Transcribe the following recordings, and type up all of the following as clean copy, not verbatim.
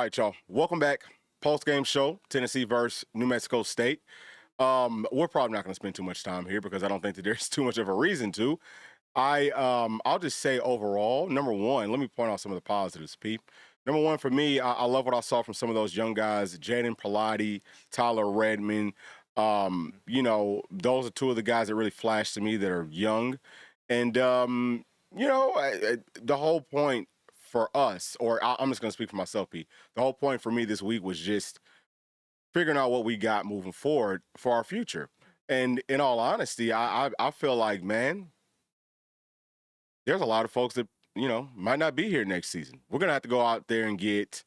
right, y'all. Welcome back. Post-game show, Tennessee versus New Mexico State. We're probably not going to spend too much time here because I don't think that there's too much of a reason to. I'll just say overall, number one, let me point out some of the positives, Pete. Number one, for me, I love what I saw from some of those young guys, Jaden Pilati, Tyler Redmond. Those are two of the guys that really flashed to me that are young. And, the whole point for us, or I'm just going to speak for myself, Pete. The whole point for me this week was just figuring out what we got moving forward for our future. And in all honesty, I feel like, man, there's a lot of folks that, might not be here next season. We're going to have to go out there and get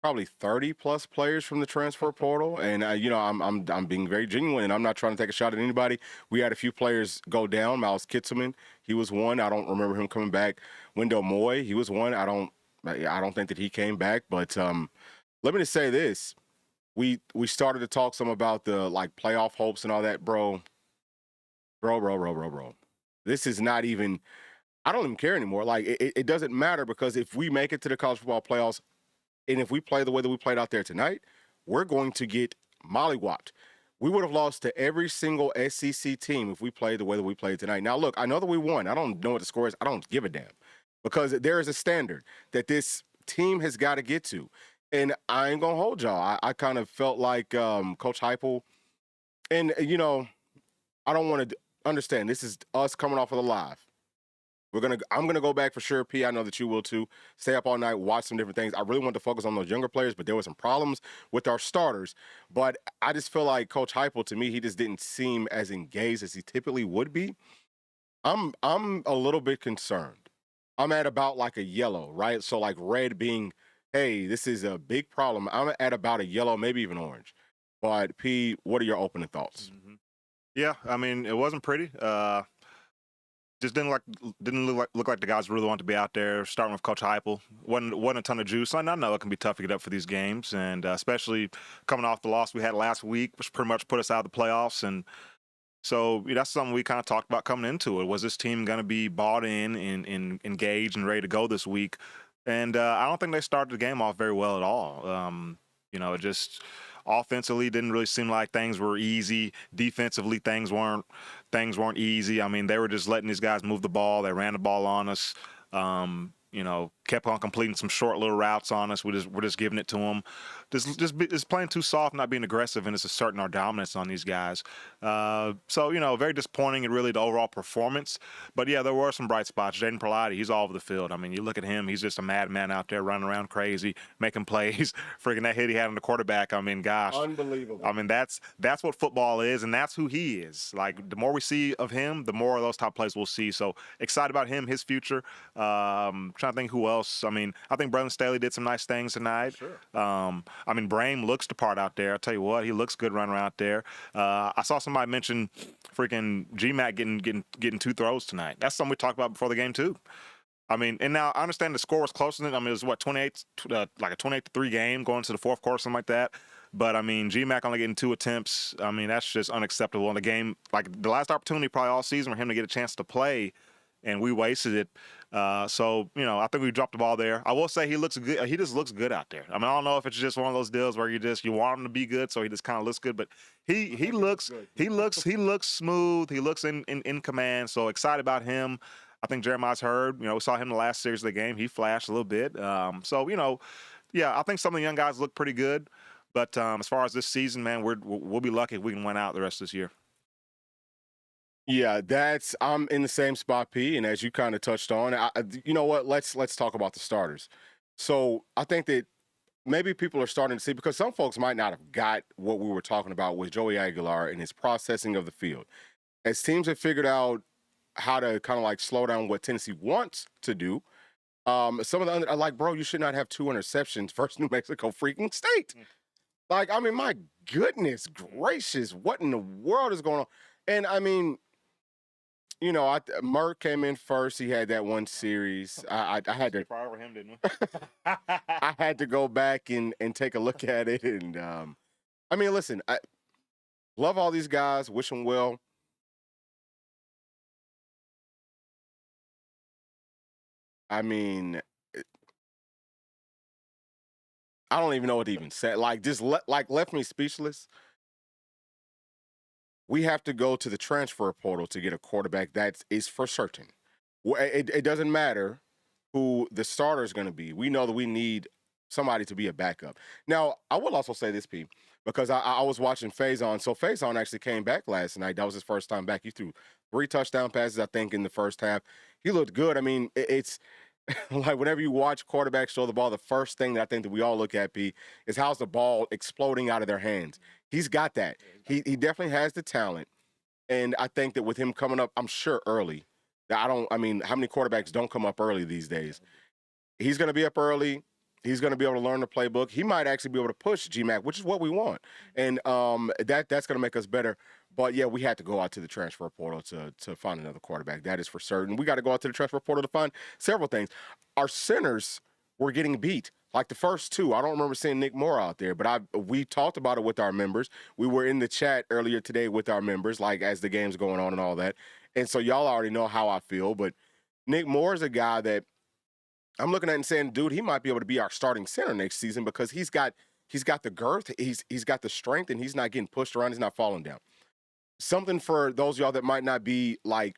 probably 30 plus players from the transfer portal. And, I'm being very genuine, and I'm not trying to take a shot at anybody. We had a few players go down. Miles Kitzelman, he was one. I don't remember him coming back. Wendell Moy, he was one. I don't think that he came back. But let me just say this. We started to talk some about the playoff hopes and all that, bro. This is not even, I don't even care anymore. It doesn't matter, because if we make it to the college football playoffs, and if we play the way that we played out there tonight, we're going to get mollywopped. We would have lost to every single SEC team if we played the way that we played tonight. Now, look, I know that we won. I don't know what the score is. I don't give a damn, because there is a standard that this team has got to get to. And I ain't going to hold y'all. I kind of felt like Coach Heupel, and, I don't want to understand. This is us coming off of the live. I'm gonna go back for sure, P. I know that you will too. Stay up all night, watch some different things. I really want to focus on those younger players, but there were some problems with our starters. But I just feel like Coach Heupel, to me, he just didn't seem as engaged as he typically would be. I'm a little bit concerned. I'm at about like a yellow, right? So like red being, hey, this is a big problem. I'm at about a yellow, maybe even orange. But P, what are your opening thoughts? Mm-hmm. Yeah, I mean, it wasn't pretty. Just didn't look like the guys really want to be out there. Starting with Coach Heupel, wasn't a ton of juice. I know it can be tough to get up for these games, and especially coming off the loss we had last week, which pretty much put us out of the playoffs. And so that's something we kind of talked about coming into it. Was this team going to be bought in and engaged and ready to go this week? And I don't think they started the game off very well at all. It just offensively didn't really seem like things were easy. Defensively, things weren't easy. I mean, they were just letting these guys move the ball. They ran the ball on us. Kept on completing some short little routes on us. We're just giving it to them. Just playing too soft, not being aggressive, and it's asserting our dominance on these guys. Very disappointing in really the overall performance. But yeah, there were some bright spots. Jaden Pilati, he's all over the field. I mean, you look at him, he's just a madman out there running around crazy, making plays. Freaking that hit he had on the quarterback. I mean, gosh. Unbelievable. I mean, that's what football is, and that's who he is. Like, the more we see of him, the more of those top plays we'll see. So excited about him, his future. Trying to think who else. I mean, I think Brandon Staley did some nice things tonight. Sure. Brame looks the part out there. I'll tell you what, he looks good running around out there. I saw somebody mention freaking GMAC getting 2 throws tonight. That's something we talked about before the game too. I mean, and now I understand the score was closer than, it was what, 28, like a 28-3 game going to the fourth quarter, something like that. But I mean, GMAC only getting 2 attempts. I mean, that's just unacceptable in the game. Like the last opportunity probably all season for him to get a chance to play, and we wasted it. I think we dropped the ball there. I will say he looks good. He just looks good out there. I mean, I don't know if it's just one of those deals where you want him to be good, so he just kind of looks good. But he looks smooth. He looks in command. So excited about him. I think Jeremiah's heard. We saw him in the last series of the game. He flashed a little bit. I think some of the young guys look pretty good. But as far as this season, man, we'll be lucky if we can win out the rest of this year. Yeah, I'm in the same spot, P. And as you kind of touched on, you know what? Let's talk about the starters. So I think that maybe people are starting to see, because some folks might not have got what we were talking about with Joey Aguilar and his processing of the field. As teams have figured out how to kind of slow down what Tennessee wants to do, some of the other are like, bro, you should not have 2 interceptions versus New Mexico freaking State. My goodness gracious, what in the world is going on? And I mean, Merck came in first. He had that one series. I had to. Over him, didn't we? I had to go back and take a look at it. And listen, I love all these guys. Wish them well. I mean, I don't even know what to even say. Like, just left me speechless. We have to go to the transfer portal to get a quarterback. That is for certain. It doesn't matter who the starter is going to be. We know that we need somebody to be a backup. Now, I will also say this, P, because I was watching Faison. So Faison actually came back last night. That was his first time back. He threw 3 touchdown passes, I think, in the first half. He looked good. I mean, it's like whenever you watch quarterbacks throw the ball, the first thing that I think that we all look at, P, is how's the ball exploding out of their hands. He's got that. He definitely has the talent. And I think that with him coming up, I'm sure early, I mean, how many quarterbacks don't come up early these days? He's going to be up early. He's going to be able to learn the playbook. He might actually be able to push GMAC, which is what we want. And that's going to make us better. But, yeah, we had to go out to the transfer portal to find another quarterback. That is for certain. We got to go out to the transfer portal to find several things. Our centers were getting beat. Like the first 2, I don't remember seeing Nick Moore out there, but we talked about it with our members. We were in the chat earlier today with our members, like as the game's going on and all that. And so y'all already know how I feel. But Nick Moore is a guy that I'm looking at and saying, dude, he might be able to be our starting center next season because he's got the girth, he's got the strength, and he's not getting pushed around, he's not falling down. Something for those of y'all that might not be like,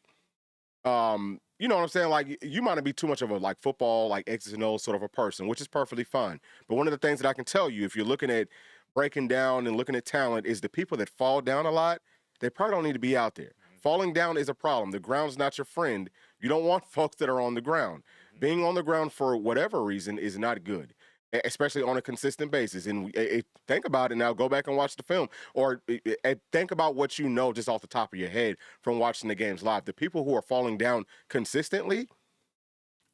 you know what I'm saying? Like, you might not be too much of a like football, like X's and O's sort of a person, which is perfectly fine. But one of the things that I can tell you, if you're looking at breaking down and looking at talent, is the people that fall down a lot, they probably don't need to be out there. Falling down is a problem. The ground's not your friend. You don't want folks that are on the ground. Being on the ground for whatever reason is not good, especially on a consistent basis. And think about it now. Go back and watch the film, or think about what you know just off the top of your head from watching the games live. The people who are falling down consistently,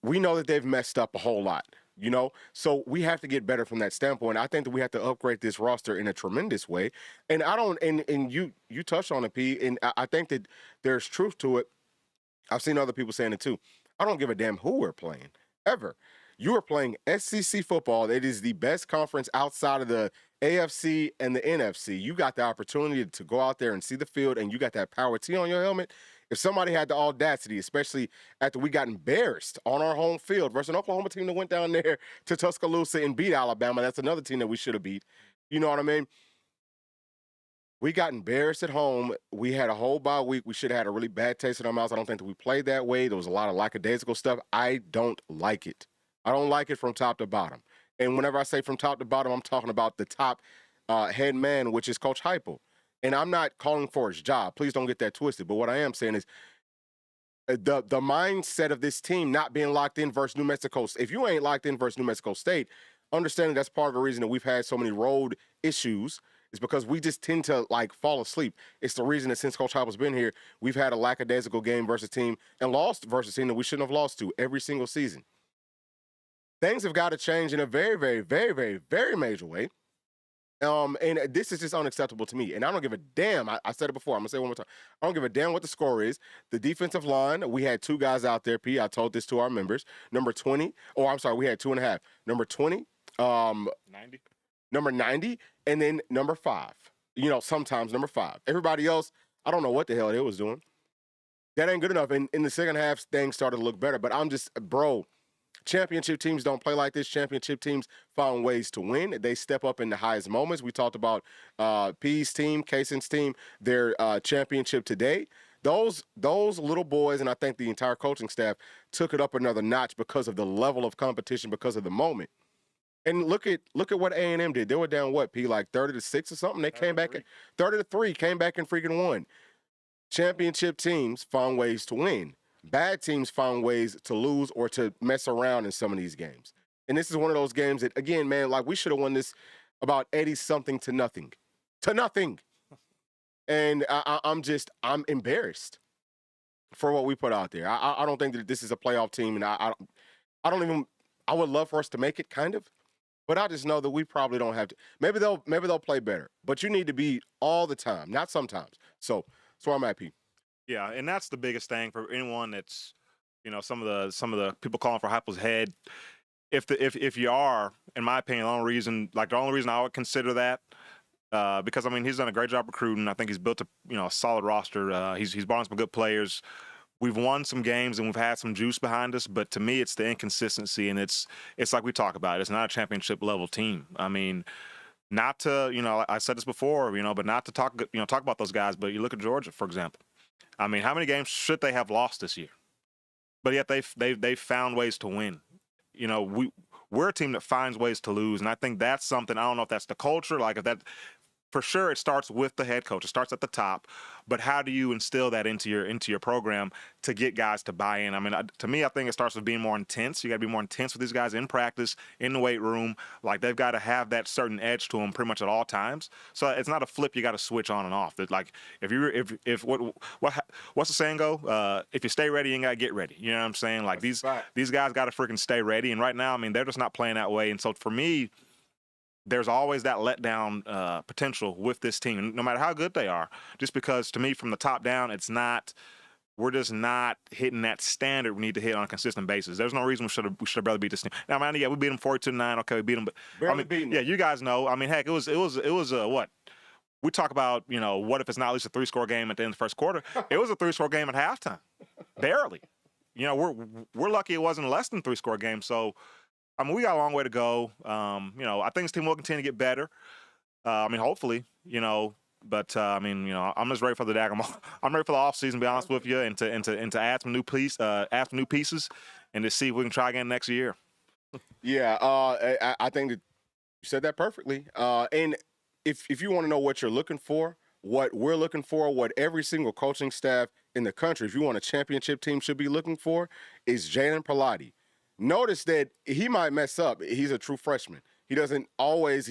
we know that they've messed up a whole lot. You know, so we have to get better from that standpoint. I think that we have to upgrade this roster in a tremendous way. And I don't, and you touched on it, P, and I think that there's truth to it. I've seen other people saying it too. I don't give a damn who we're playing, ever. You are playing SEC football. It is the best conference outside of the AFC and the NFC. You got the opportunity to go out there and see the field, and you got that power T on your helmet. If somebody had the audacity, especially after we got embarrassed on our home field versus an Oklahoma team that went down there to Tuscaloosa and beat Alabama, that's another team that we should have beat. You know what I mean? We got embarrassed at home. We had a whole bye week. We should have had a really bad taste in our mouths. I don't think that we played that way. There was a lot of lackadaisical stuff. I don't like it. I don't like it from top to bottom. And whenever I say from top to bottom, I'm talking about the top head man, which is Coach Heupel. And I'm not calling for his job. Please don't get that twisted. But what I am saying is the mindset of this team not being locked in versus New Mexico. If you ain't locked in versus New Mexico State, understanding that's part of the reason that we've had so many road issues is because we just tend to like fall asleep. It's the reason that since Coach Heupel's been here, we've had a lackadaisical game versus team and lost versus team that we shouldn't have lost to every single season. Things have got to change in a very, very, very, very, very major way. And this is just unacceptable to me. And I don't give a damn. I said it before. I'm going to say it one more time. I don't give a damn what the score is. The defensive line, we had 2 guys out there, P. I told this to our members. Number 20. Oh, I'm sorry. We had 2.5. Number 20. 90. Number 90. And then number 5. You know, sometimes number 5. Everybody else, I don't know what the hell they was doing. That ain't good enough. And in the second half, things started to look better. But I'm just, bro, championship teams don't play like this. Championship teams find ways to win. They step up in the highest moments. We talked about P's team, Kaysen's team, their championship today. Those little boys, and I think the entire coaching staff, took it up another notch because of the level of competition, because of the moment. And look at what A&M did. They were down what, P, like 30-6 or something. They came back 30-3, came back and freaking won. Championship teams found ways to win. Bad teams found ways to lose or to mess around in some of these games. And this is one of those games that, again, man, like we should have won this about 80-something to nothing. To nothing. And I'm embarrassed for what we put out there. I don't think that this is a playoff team, and I would love for us to make it, kind of. But I just know that we probably don't have to. Maybe they'll play better. But you need to be all the time, not sometimes. So I'm happy. Yeah, and that's the biggest thing for anyone that's, you know, some of the people calling for Heupel's head. If you are, in my opinion, the only reason I would consider that, because I mean he's done a great job recruiting. I think he's built a solid roster. He's brought in some good players. we've won some games and we've had some juice behind us, but to me, it's the inconsistency, and it's like we talk about. It's not a championship level team. I mean, not to, I said this before, but not to talk about those guys. But you look at Georgia, for example. I mean, how many games should they have lost this year? But yet they've found ways to win. We're a team that finds ways to lose, and I think that's something. I don't know if that's the culture, like if that. For sure, it starts with the head coach. It starts at the top, but how do you instill that into your program to get guys to buy in? I mean, to me, I think it starts with being more intense. You got to be more intense with these guys in practice, in the weight room. Like they've got to have that certain edge to them, pretty much at all times. So it's not a flip you got to switch on and off. That like if what's the saying go? If you stay ready, you ain't got to get ready. You know what I'm saying? Like these guys got to freaking stay ready. And right now, I mean, they're just not playing that way. And so for me, there's always that letdown potential with this team, no matter how good they are. Just because, to me, from the top down, we're just not hitting that standard we need to hit on a consistent basis. There's no reason we should have barely beat this team. Now, man, yeah, we beat them 42-9. Okay, we beat them, but yeah, you guys know. I mean, heck, it was what. We talk about, what if it's not at least a 3-score game at the end of the first quarter? It was a 3-score game at halftime, barely. We're lucky it wasn't a less than 3-score game. So. I mean, we got a long way to go. I think this team will continue to get better. I mean, hopefully, but I'm just ready for the I'm ready for the offseason, to be honest with you, and to add some new pieces, and to see if we can try again next year. Yeah, I think that you said that perfectly. And if you want to know what you're looking for, what we're looking for, what every single coaching staff in the country, if you want a championship team, should be looking for, is Jalen Pilati. Notice that he might mess up. He's a true freshman. He's not always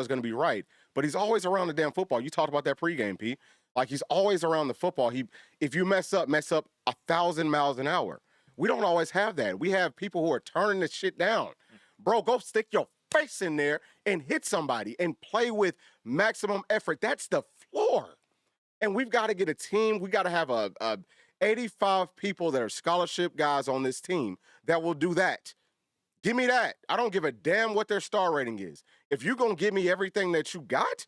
going to be right, but he's always around the damn football. You talked about that pregame, P. Like, he's always around the football. If you mess up 1,000 miles an hour. We don't always have that. We have people who are turning this shit down. Bro, go stick your face in there and hit somebody and play with maximum effort. That's the floor. And we've got to get a team. We got to have a 85 people that are scholarship guys on this team that will do that. Give me that. I don't give a damn what their star rating is. If you're going to give me everything that you got,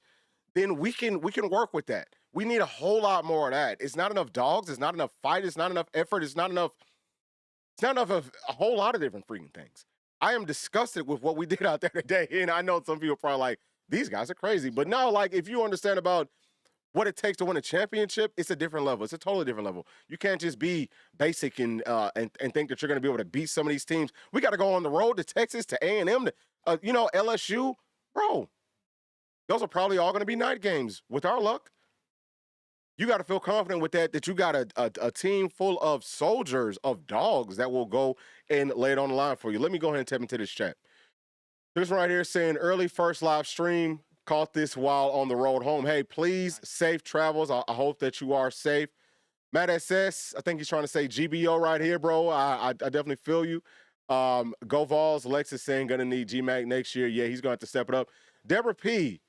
then we can work with that. We need a whole lot more of that. It's not enough dogs. It's not enough fight. It's not enough effort. It's not enough of a whole lot of different freaking things. I am disgusted with what we did out there today. And I know some people are probably like, these guys are crazy. But no, like, if you understand about what it takes to win a championship, it's a different level. It's a totally different level. You can't just be basic and think that you're going to be able to beat some of these teams. We got to go on the road to Texas, to A&M, to LSU. Bro, those are probably all going to be night games with our luck. You got to feel confident with that you got a team full of soldiers, of dogs that will go and lay it on the line for you. Let me go ahead and tap into this chat. This right here saying early first live stream. Caught this while on the road home. Hey, please, safe travels. I hope that you are safe. Matt SS, I think he's trying to say GBO right here, bro. I definitely feel you. Go Vols. Alexis saying going to need GMAC next year. Yeah, he's going to have to step it up. Deborah P.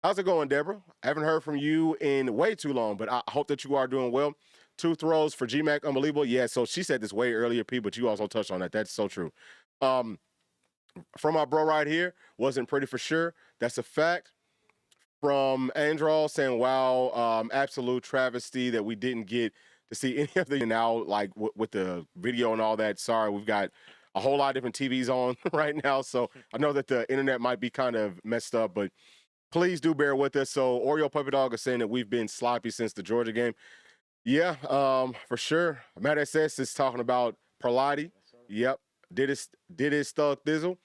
How's it going, Deborah? I haven't heard from you in way too long, but I hope that you are doing well. 2 throws for GMAC, unbelievable. Yeah, so she said this way earlier, P, but you also touched on that. That's so true. From our bro right here, wasn't pretty for sure. That's a fact. From Andral saying, wow, absolute travesty that we didn't get to see any of the now, like with the video and all that. Sorry, we've got a whole lot of different TVs on right now. So I know that the internet might be kind of messed up, but please do bear with us. So Oreo Puppy Dog is saying that we've been sloppy since the Georgia game. Yeah, for sure. Matt SS is talking about Perlotti. Yep. Did his thug thizzle.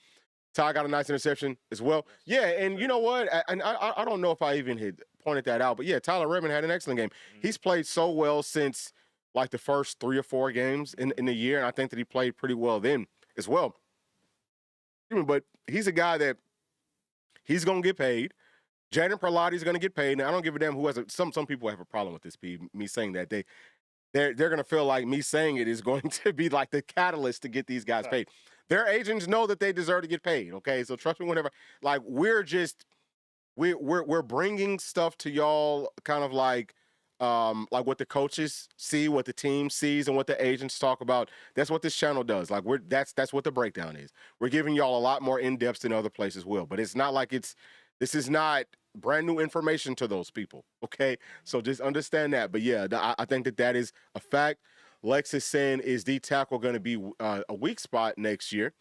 Ty got a nice interception as well. Yeah, and you know what? I don't know if I even had pointed that out, but yeah, Tyler Redmond had an excellent game. He's played so well since like the first 3 or 4 games in the year, and I think that he played pretty well then as well. But he's a guy that he's going to get paid. Jaden Perlotti's going to get paid. Now, I don't give a damn who has some people have a problem with this, me saying that. They're going to feel like me saying it is going to be like the catalyst to get these guys paid. Their agents know that they deserve to get paid, okay? So trust me, whenever, like, we're bringing stuff to y'all kind of like what the coaches see, what the team sees, and what the agents talk about. That's what this channel does. Like, that's what the breakdown is. We're giving y'all a lot more in-depth than other places will, but it's not like this is not brand new information to those people, okay? So just understand that. But yeah, I think that is a fact. Lex is saying, is D tackle going to be a weak spot next year?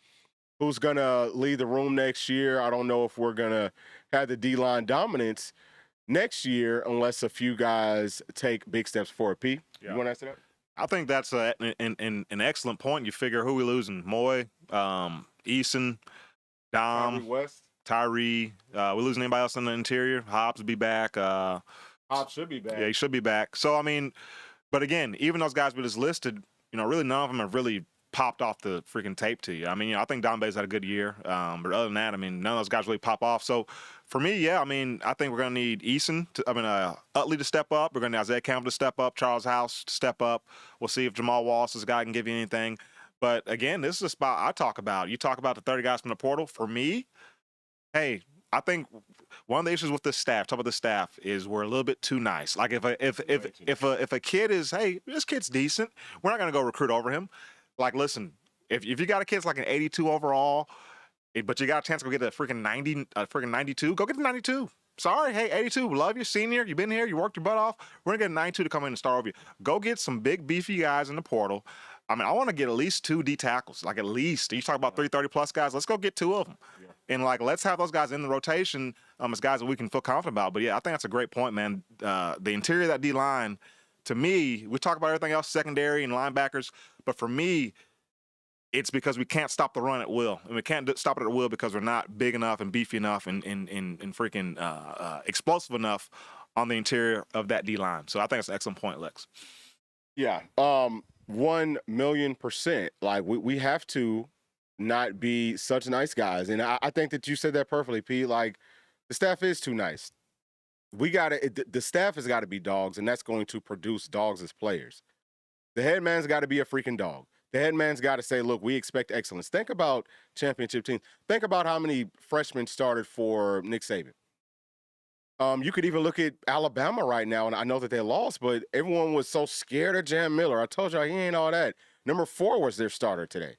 Who's going to lead the room next year? I don't know if we're going to have the D-line dominance next year unless a few guys take big steps forward. P, you want to answer that? I think that's an excellent point. You figure who we losing? Moy, Eason, Dom, Tyree West. Tyree. We losing anybody else in the interior? Hobbs will be back. Hobbs should be back. Yeah, he should be back. So, I mean, but again, even those guys we just listed, really none of them have really popped off the freaking tape to you. I mean, I think Don Bay's had a good year. But other than that, I mean, none of those guys really pop off. So for me, yeah, I mean, I think we're going to need Utley to step up. We're going to need Isaiah Campbell to step up, Charles House to step up. We'll see if Jamal Wallace is a guy who can give you anything. But again, this is a spot I talk about. You talk about the 30 guys from the portal. For me, hey, I think one of the issues with this staff, talk about the staff, is we're a little bit too nice. Like if a kid is, hey, this kid's decent, we're not going to go recruit over him. Like, listen, if you got a kid that's like an 82 overall, but you got a chance to go get a freaking 92, go get the 92. Sorry, hey, 82, love you, senior. You've been here, you worked your butt off. We're going to get a 92 to come in and start over you. Go get some big, beefy guys in the portal. I mean, I want to get at least 2 D tackles, like at least. You talk about 330-plus guys, let's go get 2 of them. Yeah. And, like, let's have those guys in the rotation as guys that we can feel confident about. But, yeah, I think that's a great point, man. The interior of that D-line, to me, we talk about everything else, secondary and linebackers, but for me, it's because we can't stop the run at will. And we can't stop it at will because we're not big enough and beefy enough and freaking explosive enough on the interior of that D-line. So I think it's an excellent point, Lex. Yeah, 1,000,000%. Like, we have to not be such nice guys. And I think that you said that perfectly, Pete. Like, the staff is too nice. The staff has got to be dogs, and that's going to produce dogs as players. The head man's got to be a freaking dog. The head man's got to say, look, we expect excellence. Think about championship teams. Think about how many freshmen started for Nick Saban. You could even look at Alabama right now, and I know that they lost, but everyone was so scared of Jam Miller. I told y'all he ain't all that. Number 4 was their starter today.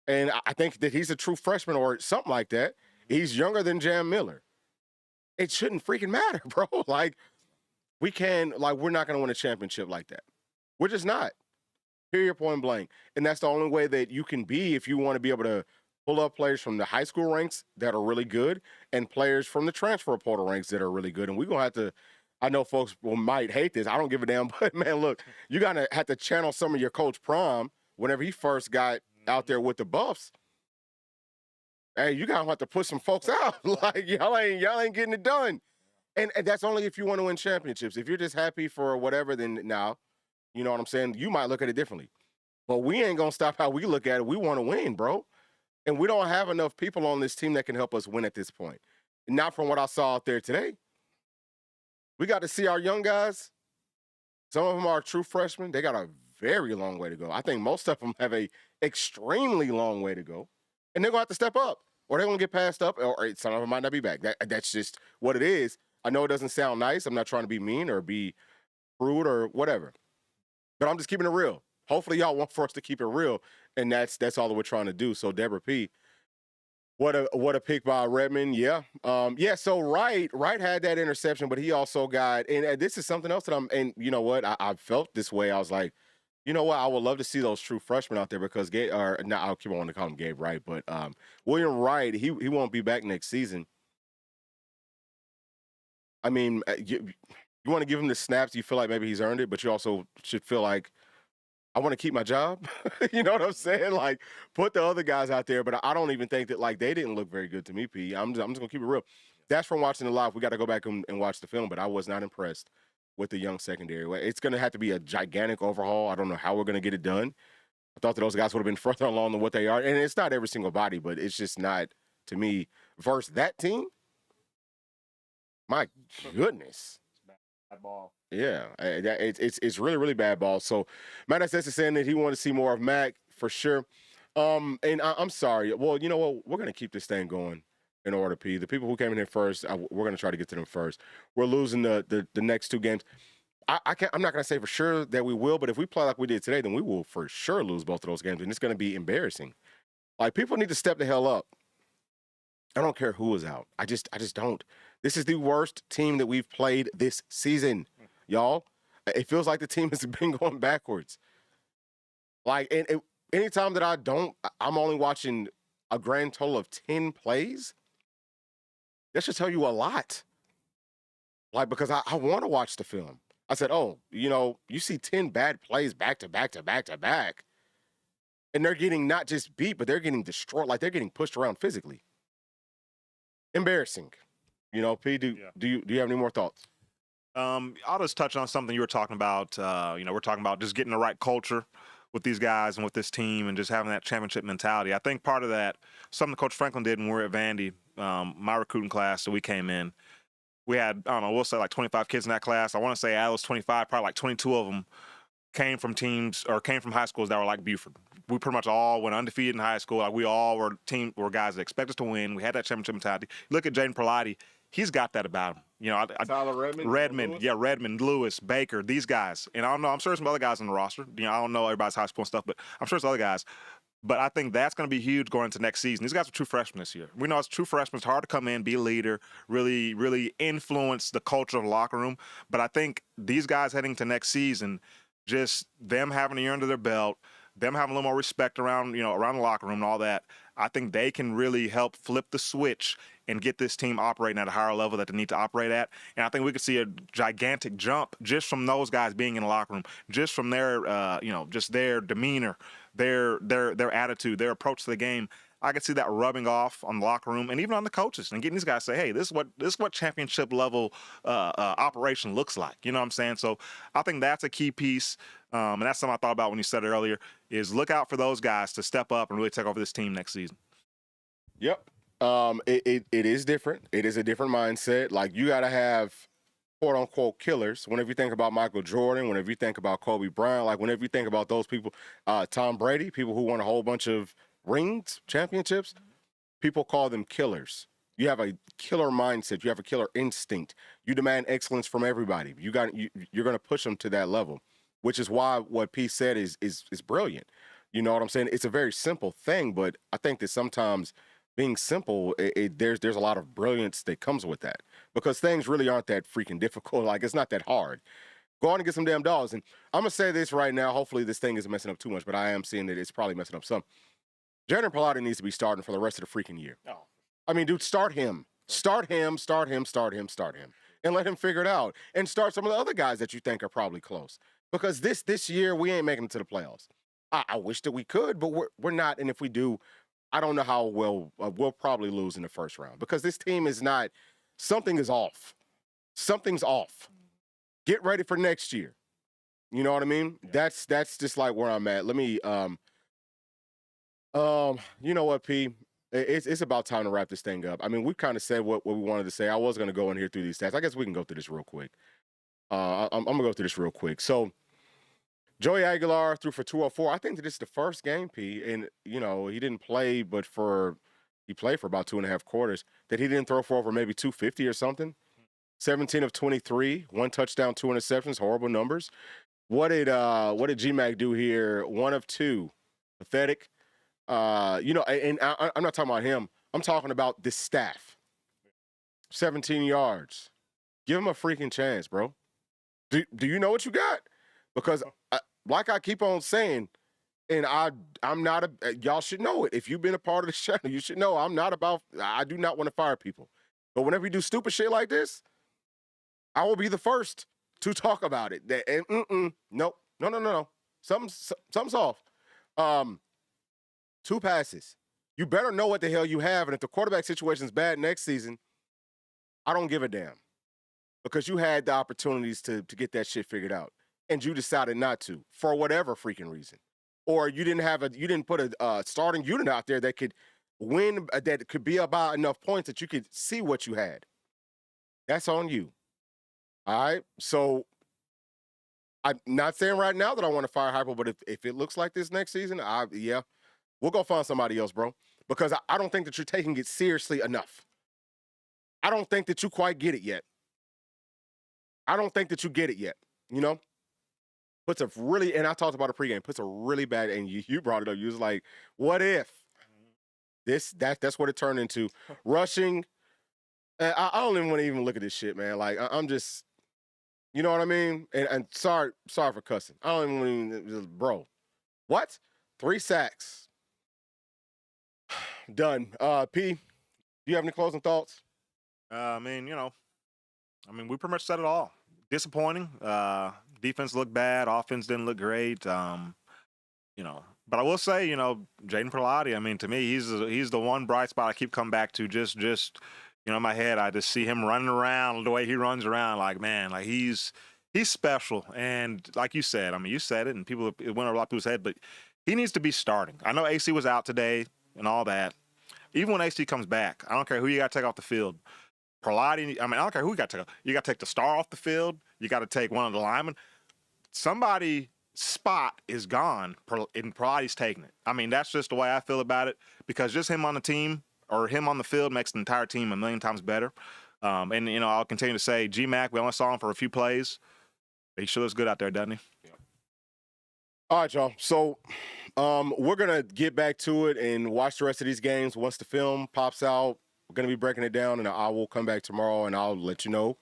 And I think that he's a true freshman or something like that. He's younger than Jam Miller. It shouldn't freaking matter, bro. Like, we're not going to win a championship like that. We're just not. Period, point blank. And that's the only way that you can be if you want to be able to pull up players from the high school ranks that are really good and players from the transfer portal ranks that are really good. And we're going to have to, I know folks might hate this. I don't give a damn. But, man, look, you're going to have to channel some of your Coach Prom whenever he first got out there with the Buffs. Hey, you gotta have to push some folks out. Like, y'all ain't getting it done. And that's only if you want to win championships. If you're just happy for whatever, then now, you know what I'm saying? You might look at it differently. But we ain't gonna stop how we look at it. We want to win, bro. And we don't have enough people on this team that can help us win at this point. Not from what I saw out there today. We got to see our young guys. Some of them are true freshmen. They got a very long way to go. I think most of them have a extremely long way to go. And they're going to have to step up, or they're going to get passed up, or some of them might not be back. That's just what it is. I know it doesn't sound nice. I'm not trying to be mean or be rude or whatever. But I'm just keeping it real. Hopefully y'all want for us to keep it real, and that's all that we're trying to do. So, Deborah P., what a pick by Redmond. Yeah. So Wright had that interception, but he also got – and this is something else that and you know what? I felt this way. I was like, you know what? I would love to see those true freshmen out there because I'll keep on to call him Gabe Wright, but William Wright, he won't be back next season. I mean, you want to give him the snaps. You feel like maybe he's earned it, but you also should feel like I want to keep my job. You know what I'm saying? Like, put the other guys out there, but I don't even think that like they didn't look very good to me. P. I'm just gonna keep it real. That's from watching it live. We got to go back and watch the film, but I was not impressed with the young secondary. It's going to have to be a gigantic overhaul. I don't know how we're going to get it done. I thought that those guys would have been further along than what they are. And it's not every single body, but it's just not, to me, versus that team. My goodness. Bad ball. Yeah, it's really, really bad ball. So, Matt S. is saying that he wanted to see more of Mac for sure. And I'm sorry. Well, you know what? We're going to keep this thing going. In order, P. The people who came in here first, we're going to try to get to them first. We're losing the next 2 games. I'm not going to say for sure that we will, but if we play like we did today, then we will for sure lose both of those games, and it's going to be embarrassing. Like, people need to step the hell up. I don't care who is out. I just don't. This is the worst team that we've played this season, y'all. It feels like the team has been going backwards. Like, anytime that I'm only watching a grand total of 10 plays. That should tell you a lot. Like, because I want to watch the film. I said, oh, you see 10 bad plays back to back to back to back. And they're getting not just beat, but they're getting destroyed. Like, they're getting pushed around physically. Embarrassing. P, do you have any more thoughts? I'll just touch on something you were talking about. We're talking about just getting the right culture with these guys and with this team and just having that championship mentality. I think part of that, something Coach Franklin did when we were at Vandy, my recruiting class, so we came in. We had, I don't know, we'll say like 25 kids in that class. I want to say out of those 25, probably like 22 of them came from teams or came from high schools that were like Buford. We pretty much all went undefeated in high school. Like we all were guys that expect us to win. We had that championship mentality. Look at Jaden Perlotti. He's got that about him. Tyler Redmond? Redmond, Lewis, Baker, these guys. And I don't know, I'm sure there's some other guys on the roster. I don't know everybody's high school and stuff, but I'm sure there's other guys. But I think that's going to be huge going into next season. These guys are true freshmen this year. We know as true freshmen, it's hard to come in, be a leader, really, really influence the culture of the locker room. But I think these guys heading to next season, just them having a year under their belt, them having a little more respect around the locker room and all that, I think they can really help flip the switch and get this team operating at a higher level that they need to operate at. And I think we could see a gigantic jump just from those guys being in the locker room, just from their, just their demeanor, their attitude, their approach to the game. I could see that rubbing off on the locker room and even on the coaches and getting these guys to say, hey, this is what championship level operation looks like. You know what I'm saying? So I think that's a key piece. And that's something I thought about when you said it earlier, is look out for those guys to step up and really take over this team next season. Yep. It is different. It is a different mindset. Like, you got to have quote unquote killers. Whenever you think about Michael Jordan, whenever you think about Kobe Bryant, like whenever you think about those people, Tom Brady, people who won a whole bunch of rings, championships, people call them killers. You have a killer mindset. You have a killer instinct. You demand excellence from everybody. You're going to push them to that level, which is why what P said is brilliant. You know what I'm saying? It's a very simple thing, but I think that sometimes being simple, there's a lot of brilliance that comes with that, because things really aren't that freaking difficult. Like, it's not that hard. Go on and get some damn dogs. And I'm going to say this right now. Hopefully this thing isn't messing up too much, but I am seeing that it's probably messing up some. Jaden Perlotti needs to be starting for the rest of the freaking year. Oh. I mean, dude, start him. Start him. And let him figure it out. And start some of the other guys that you think are probably close. Because this year, we ain't making it to the playoffs. I wish that we could, but we're not. And if we do, I don't know how well we'll probably lose in the first round, because this team is not – something is off. Something's off. Get ready for next year. You know what I mean? Yeah. That's just like where I'm at. Let me you know what, P? It's about time to wrap this thing up. I mean, we kind of said what we wanted to say. I was going to go in here through these stats. I guess we can go through this real quick. I'm going to go through this real quick. So, Joey Aguilar threw for 204. I think that it's the first game, P, and, he didn't play, he played for about 2.5 quarters, that he didn't throw for over maybe 250 or something. 17 of 23, 1 touchdown, 2 interceptions, horrible numbers. What did G-Mac do here? 1 of 2. Pathetic. And I'm not talking about him. I'm talking about this staff. 17 yards. Give him a freaking chance, bro. Do you know what you got? Because like I keep on saying, and I'm not y'all should know it. If you've been a part of the channel, you should know I do not want to fire people. But whenever you do stupid shit like this, I will be the first to talk about it. Nope. No. Something's off. 2 passes. You better know what the hell you have. And if the quarterback situation is bad next season, I don't give a damn. Because you had the opportunities to get that shit figured out, and you decided not to for whatever freaking reason. Or you didn't put a starting unit out there that could win, that could be about enough points that you could see what you had. That's on you. All right? So I'm not saying right now that I want to fire Hypo, but if it looks like this next season, we'll go find somebody else, bro. Because I don't think that you're taking it seriously enough. I don't think that you quite get it yet. I don't think that you get it yet, Puts a really, and I talked about it pregame, puts a really bad, and you brought it up. You was like, what if? That's what it turned into. Rushing, I don't even want to even look at this shit, man. Like, I'm just, you know what I mean? And sorry for cussing. I don't even want to, bro. What? 3 sacks. Done. P, do you have any closing thoughts? I mean, we pretty much said it all. Disappointing. Defense looked bad. Offense didn't look great. But I will say, Jaden Perlotti, I mean, to me, he's the one bright spot I keep coming back to. Just in my head, I just see him running around the way he runs around. Like, man, like he's special. And like you said, I mean, you said it, and it went over a lot of people's head, but he needs to be starting. I know AC was out today and all that. Even when AC comes back, I don't care who you got to take off the field. Perlotti, I mean, I don't care who you got to take off. You got to take the star off the field. You got to take one of the linemen. Somebody's spot is gone, and Perlotti's taking it. I mean, that's just the way I feel about it, because just him on the team or him on the field makes the entire team a million times better. And I'll continue to say, G-Mac, we only saw him for a few plays. He sure looks good out there, doesn't he? Yeah. All right, y'all. So we're going to get back to it and watch the rest of these games. Once the film pops out, we're going to be breaking it down, and I will come back tomorrow, and I'll let you know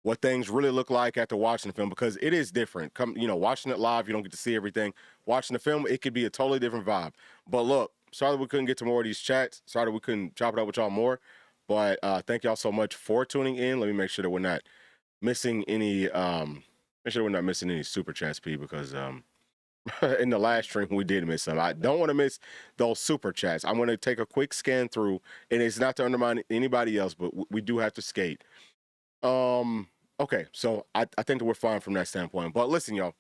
what things really look like after watching the film, because it is different. Watching it live, you don't get to see everything. Watching the film, it could be a totally different vibe. But look, sorry that we couldn't get to more of these chats. Sorry that we couldn't chop it up with y'all more. But thank y'all so much for tuning in. Let me make sure that we're not missing any super chats, P, because in the last stream we did miss some. I don't want to miss those super chats. I'm going to take a quick scan through, and it's not to undermine anybody else, but we do have to skate. Okay, so I think that we're fine from that standpoint. But listen, y'all,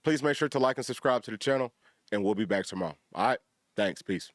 please make sure to like and subscribe to the channel, and we'll be back tomorrow. All right, thanks, peace.